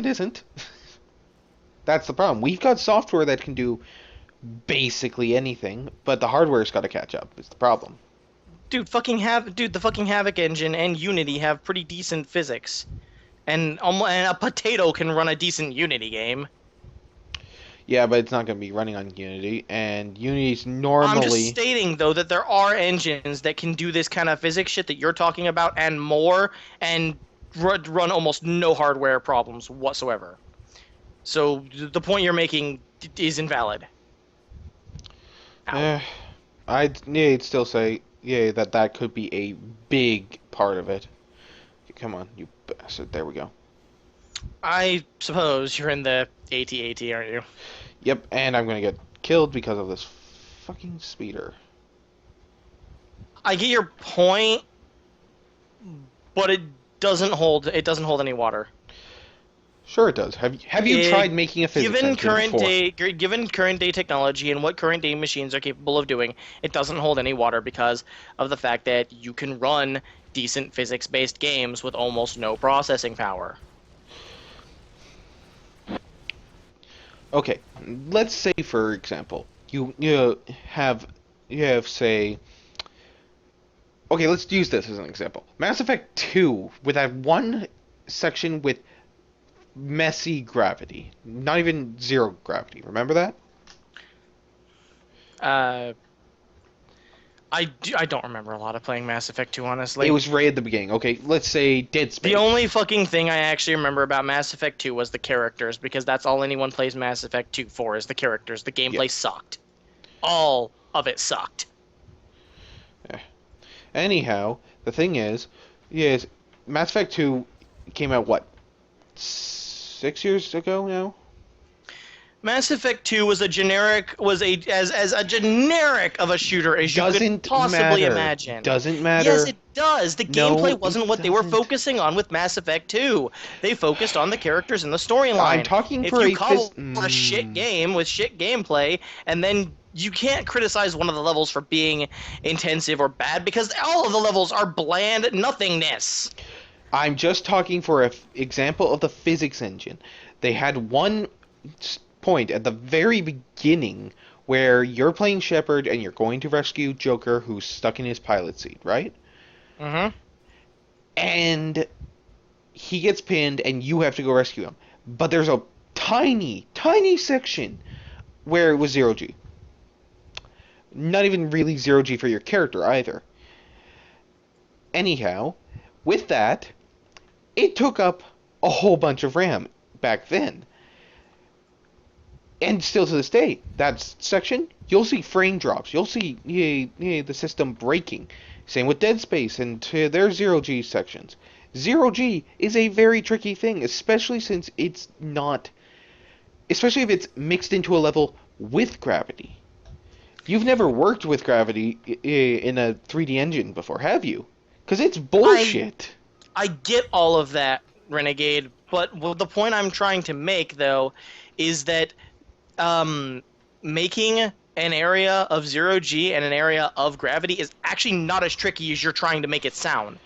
isn't. That's the problem. We've got software that can do basically anything, but the hardware's got to catch up. Is the problem. Dude, the fucking Havoc engine and Unity have pretty decent physics, and a potato can run a decent Unity game. Yeah, but it's not going to be running on Unity, and Unity's I'm just normally. stating though that there are engines that can do this kind of physics shit that you're talking about and more, and run almost no hardware problems whatsoever. So the point you're making is invalid. Ow. Eh, I'd still say, yeah, that could be a big part of it. Come on, you bastard. There we go. I suppose you're in the AT-AT, aren't you? Yep, and I'm going to get killed because of this fucking speeder. I get your point, but it doesn't hold any water. Sure it does. Have you tried making a physics Given engine current before? day technology and what current day machines are capable of doing, it doesn't hold any water because of the fact that you can run decent physics-based games with almost no processing power. Okay, let's say for example, you have say okay, let's use this as an example. Mass Effect 2 with that one section with messy gravity, not even zero gravity. Remember that? Uh, I don't remember a lot of playing Mass Effect 2, It honestly. was right at the beginning. Okay, let's say Dead The Space. only fucking thing I actually remember about Mass Effect 2 was the characters, because that's all anyone plays Mass Effect 2 for is the characters. The Yeah. gameplay sucked. All of it sucked. Eh. Anyhow, the thing is Mass Effect 2 came out what 6 years ago now? Mass Effect 2 was as a generic of a shooter as you could Doesn't possibly matter. imagine. Doesn't Yes, matter. it does. The No, gameplay it wasn't what they were doesn't. focusing on with Mass Effect 2. They focused on the characters and the I'm storyline. talking If for you a cobble a shit game with shit gameplay, and then you can't criticize one of the levels for being intensive or bad because all of the levels are bland nothingness. I'm just talking for an example of the physics engine. They had one point at the very beginning where you're playing Shepard and you're going to rescue Joker who's stuck in his pilot seat, right? Mm-hmm. And he gets pinned and you have to go rescue him. But there's a tiny, tiny section where it was zero G. Not even really zero G for your character either. Anyhow, with that, it took up a whole bunch of RAM back then. And still to this day, that section, you'll see frame drops. You'll see the system breaking. Same with Dead Space and their zero G sections. Zero G is a very tricky thing, especially since it's not. Especially if it's mixed into a level with gravity. You've never worked with gravity in a 3D engine before, have you? Because it's I bullshit. I get all of that, Renegade, but the point I'm trying to make though is that um, making an area of zero G and an area of gravity is actually not as tricky as you're trying to make it sound.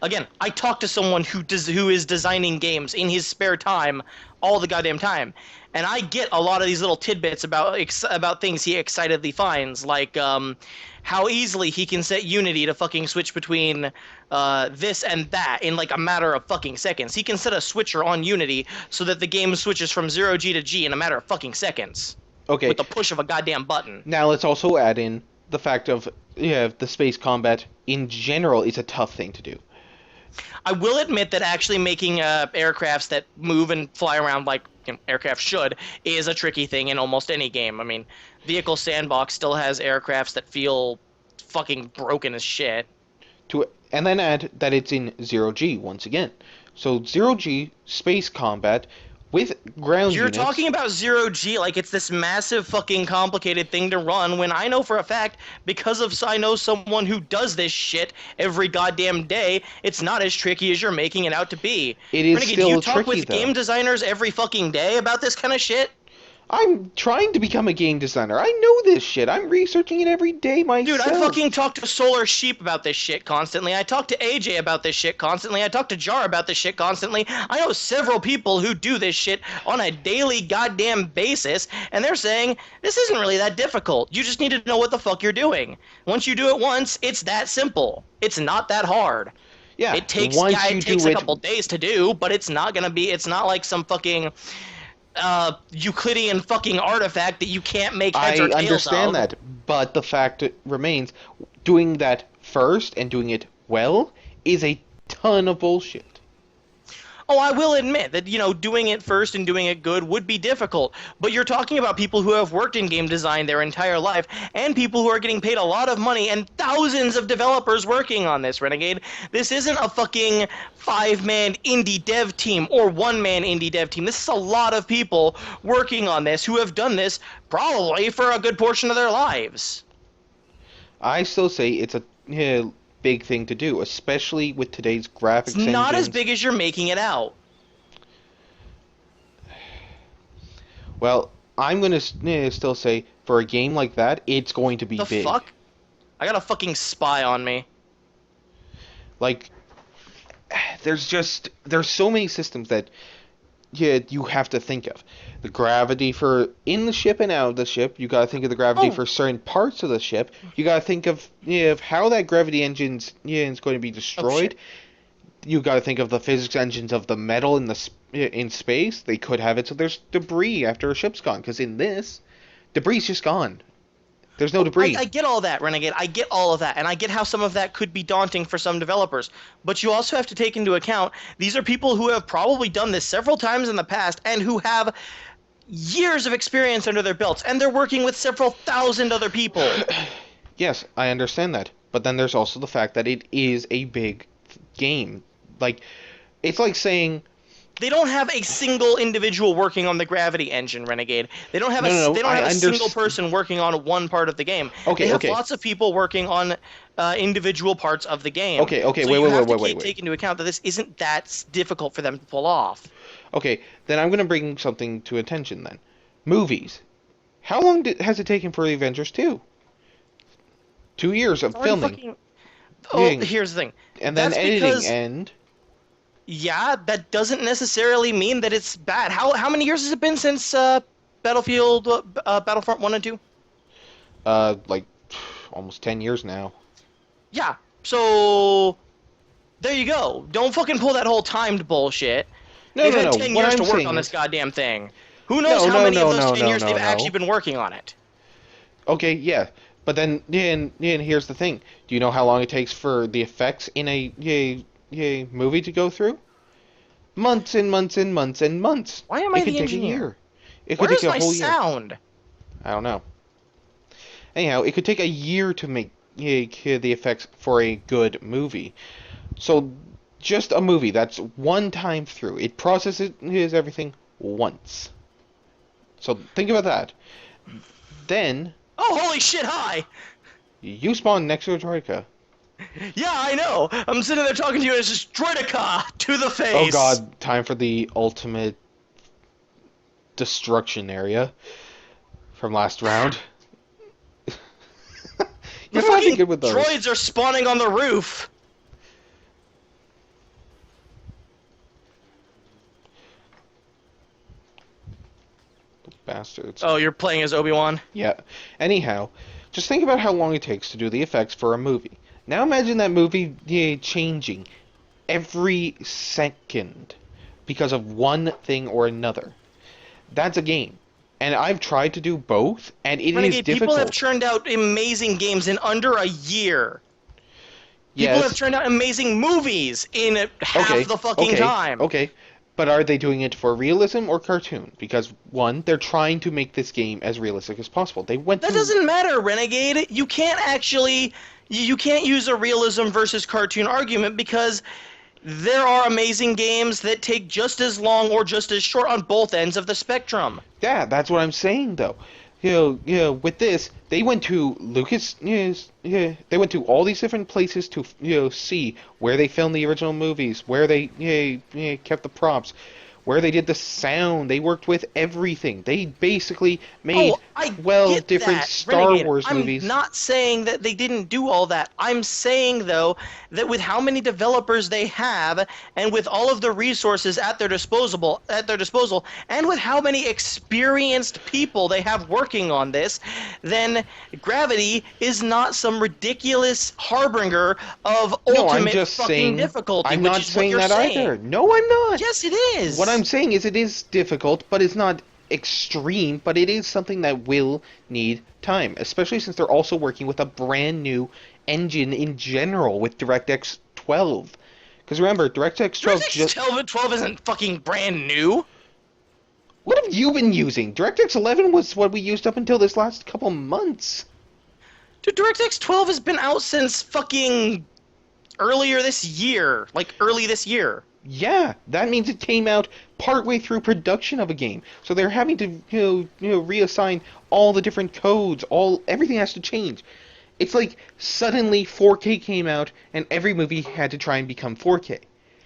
Again, I talk to someone who is designing games in his spare time all the goddamn time, and I get a lot of these little tidbits about things he excitedly finds, like how easily he can set Unity to fucking switch between this and that in like a matter of fucking seconds. He can set a switcher on Unity so that the game switches from zero G to G in a matter of fucking seconds Okay, with the push of a goddamn button. now let's also add in the fact of the space combat in general is a tough thing to do. I will admit that actually making aircrafts that move and fly around like aircraft should is a tricky thing in almost any game. I mean, Vehicle Sandbox still has aircrafts that feel fucking broken as shit. And then add that it's in zero G once again. So zero G space combat with ground You're units. talking about zero G like it's this massive fucking complicated thing to run when I know for a fact, because of I know someone who does this shit every goddamn day, it's not as tricky as you're making it out to be. It is Renegade, do you still talk tricky with game though. designers every fucking day about this kind of shit? I'm trying to become a game designer. I know this shit. I'm researching it every day Dude, I myself. fucking talk to Solar Sheep about this shit constantly. I talk to AJ about this shit constantly. I talk to Jar about this shit constantly. I know several people who do this shit on a daily goddamn basis, and they're saying this isn't really that difficult. You just need to know what the fuck you're doing. Once you do it once, it's that simple. It's not that hard. Yeah, It takes, yeah, once it you takes do a it, couple days to do, but it's not like some fucking Euclidean fucking artifact that you can't make heads or I tails understand of. that. But the fact remains, doing that first and doing it well is a ton of bullshit. Oh, I will admit that, doing it first and doing it good would be difficult. But you're talking about people who have worked in game design their entire life and people who are getting paid a lot of money and thousands of developers working on this, Renegade. This isn't a fucking 5-man indie dev team or 1-man indie dev team. This is a lot of people working on this who have done this probably for a good portion of their lives. I still say it's a big thing to do, especially with today's It's graphics not as engines. big as you're making it out. Well, I'm gonna still say for a game like that, it's going to be The big. fuck? I got a fucking spy on me. Like, there's so many systems that you have to think of. The gravity for in the ship and out of the ship. You gotta think of the gravity Oh, for certain parts of the ship. You gotta think of of how that gravity is going to be oh shit. destroyed. You gotta think of the physics engines of the metal in in space. They could have it so there's debris after a ship's gone. Because in this, debris is just gone. There's no Oh, debris. I get all that, Renegade. I get all of that, and I get how some of that could be daunting for some developers. But you also have to take into account these are people who have probably done this several times in the past and who have years of experience under their belts, and they're working with several thousand other people. Yes, I understand that. But then there's also the fact that it is a big game. Like, it's like saying, They don't have a single individual working on the gravity engine, Renegade. no, no, no, They don't I have a single understand. person working on one part of the game. They Okay, have okay, lots of people working on individual parts of the game. okay, okay, So wait, you wait, have wait, to wait, wait, wait. take into account that this isn't that difficult for them to pull off. Okay, then I'm gonna bring something to attention then. Movies. How long has it taken for the Avengers 2? 2 years It's of already filming, fucking. Oh, doing, here's the thing. and then That's editing, because, and yeah, that doesn't necessarily mean that it's bad. How many years has it been since Battlefront 1 and 2? like almost 10 years now. Yeah. So there you go. Don't fucking pull that whole timed bullshit. No, They've no, had no. 10 What years I'm to work saying on this is, goddamn thing. Who knows no, how no, many of no, those no, 10 no, years no, they've actually no. been working on it? Okay, yeah, but then here's the thing. Do you know how long it takes for the effects in a movie to go through? Months and months and months and months. Why am It I could the take a engineer? year. It could take Where's a my whole year. sound? I don't know. Anyhow, it could take a year to make the effects for a good movie. So, just a movie that's one time through. It processes everything once. So think about that. Then Oh, holy shit, hi! you spawn next to a Troika. Yeah, I know. I'm sitting there talking to you and it's just Droideka to the Oh face. god, time for the ultimate destruction area from last round. The You're not any fucking good with those. droids are spawning on the roof. Bastards. Oh, you're playing as Obi-Wan? Yeah. Anyhow, just think about how long it takes to do the effects for a movie. Now imagine that movie changing every second because of one thing or another. That's a game. And I've tried to do both, and it is Renegade, people have difficult. churned out amazing games in under a year. People have Yes. churned out amazing movies in half Okay. the fucking Okay. time. Okay. But are they doing it for realism or cartoon? Because one, they're trying to make this game as realistic as possible. They went That through. doesn't matter, Renegade. You can't actually. You can't use a realism versus cartoon argument because there are amazing games that take just as long or just as short on both ends of the spectrum. Yeah, that's what I'm saying though. With this, they went to Lucas. Yes, yeah, they went to all these different places to see where they filmed the original movies, where they kept the props, where they did the sound. They worked with everything. They basically made Oh, I 12 get different that, Star Renegade. Wars I'm movies. not saying that they didn't do all that. I'm saying, though, that with how many developers they have, and with all of the resources at their disposal, and with how many experienced people they have working on this, then Gravity is not some ridiculous harbinger of No, I'm ultimate just fucking saying. difficulty, I'm which not is what saying you're that either. saying. No, I'm not. Yes, it What I'm is. saying is it is difficult, but it's not extreme, but it is something that will need time, especially since they're also working with a brand new engine in general with DirectX 12. Because remember, DirectX 12 DirectX just. 12 isn't fucking brand new. What have you been using? DirectX 11 was what we used up until this last couple months. Dude, DirectX 12 has been out since fucking earlier this year. Like, early this year. Yeah, that means it came out partway through production of a game. So they're having to, reassign all the different codes. Everything has to change. It's like suddenly 4K came out and every movie had to try and become 4K.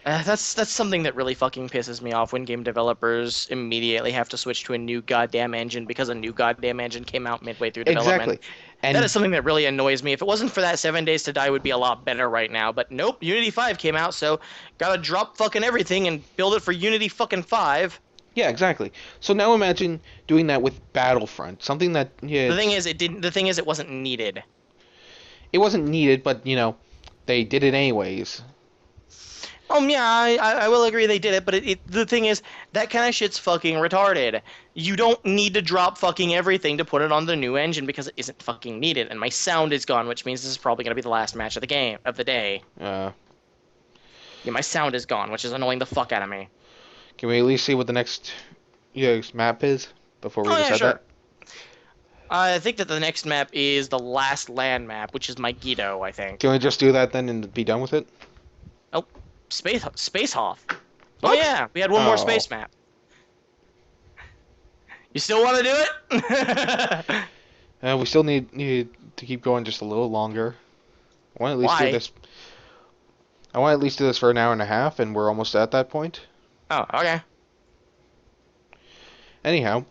That's something that really fucking pisses me off when game developers immediately have to switch to a new goddamn engine because a new goddamn engine came out midway through development. Exactly. That is And something that really annoys me. If it wasn't for that 7 Days to Die would be a lot better right now. But nope, Unity 5 came out, so gotta drop fucking everything and build it for Unity fucking 5. yeah, exactly. So now imagine doing that with Battlefront, something that The thing is, it wasn't needed. it wasn't needed, but they did it anyways. Yeah, I will agree they did it, but the thing is, that kind of shit's fucking retarded. You don't need to drop fucking everything to put it on the new engine because it isn't fucking needed. And my sound is gone, which means this is probably gonna be the last match of the day. Uh, Yeah, my sound is gone, which is annoying the fuck out of me. can we at least see what the next map is before we Oh yeah, decide sure. that? I think that the next map is the last land map, which is Megiddo, I think. Can we just do that then and be done with it? Oh, Space Hoth. Oh What? yeah, we had one more Oh. space map. You still want to do it? We still need to keep going just a little longer. I want to at least do Why? this. I want to at least do this for an hour and a half, and we're almost at that point. Oh, okay. Anyhow,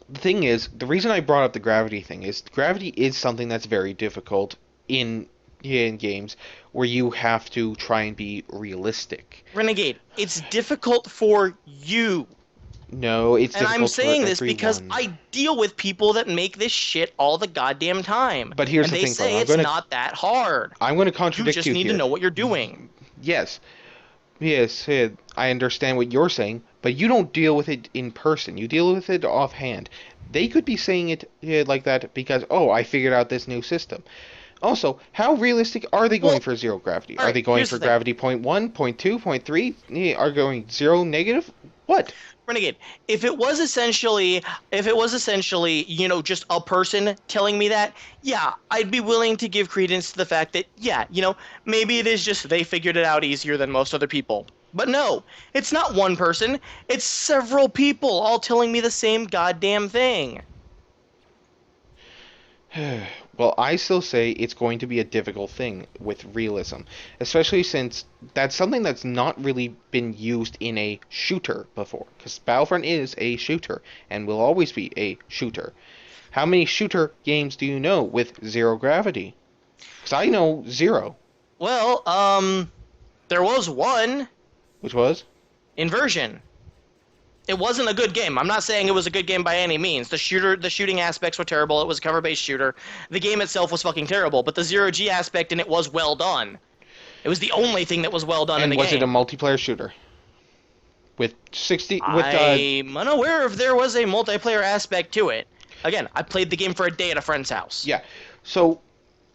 the thing is, the reason I brought up the gravity thing is gravity is something that's very difficult in games where you have to try and be realistic. Renegade, it's difficult for you. No, it's And I'm difficult for saying this because everyone. I deal with people that make this shit all the goddamn time. But here's and the they thing, say Carl. it's not that hard. I'm going to You contradict just you need here. to know what you're doing. Yes, yes, I understand what you're saying, but you don't deal with it in person. You deal with it offhand. They could be saying it like that because, oh, I figured out this new system. Also, how realistic are they going Well, for zero gravity? all Are right, they going here's for the thing. gravity point 1, point 2, point 3? Are going zero negative? What? Renegade, if it was essentially, just a person telling me that, yeah, I'd be willing to give credence to the fact that, yeah, maybe it is just they figured it out easier than most other people. But no, it's not one person, it's several people all telling me the same goddamn thing. Well, I still say it's going to be a difficult thing with realism, especially since that's something that's not really been used in a shooter before, because Battlefront is a shooter and will always be a shooter. How many shooter games do you know with zero gravity? Because I know zero, Well, there was one which was inversion. It wasn't a good game. I'm not saying it was a good game by any means. The shooting aspects were terrible. It was a cover-based shooter. The game itself was fucking terrible, but the zero-G aspect in it was well done. It was the only thing that was well done in and the was it a game. multiplayer shooter with 60 with I'm unaware if there was a multiplayer aspect to it. Again, I played the game for a day at a friend's house. yeah. So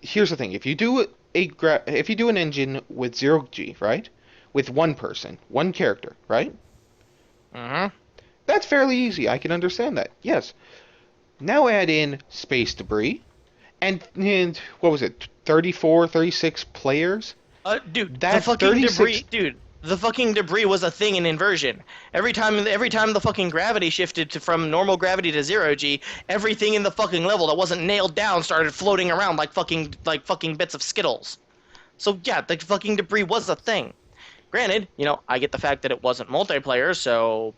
here's the thing: if you do an engine with zero G, right, with one person, one character, right? Mm-hmm. That's fairly easy. I can understand that. Yes. Now add in space debris and what was it? 34, 36 players? Dude, the That's fucking 36. debris, dude. The fucking debris was a thing in inversion. Every time the fucking gravity shifted from normal gravity to zero G, everything in the fucking level that wasn't nailed down started floating around like fucking bits of Skittles. So yeah, the fucking debris was a thing. Granted, I get the fact that it wasn't multiplayer, so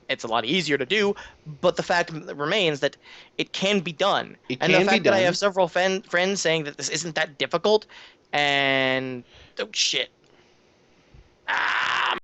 it's a lot easier to do, but the fact remains that it can be done. It And the can be fact that I have done. several friends saying that this isn't that difficult, and oh shit. Ah,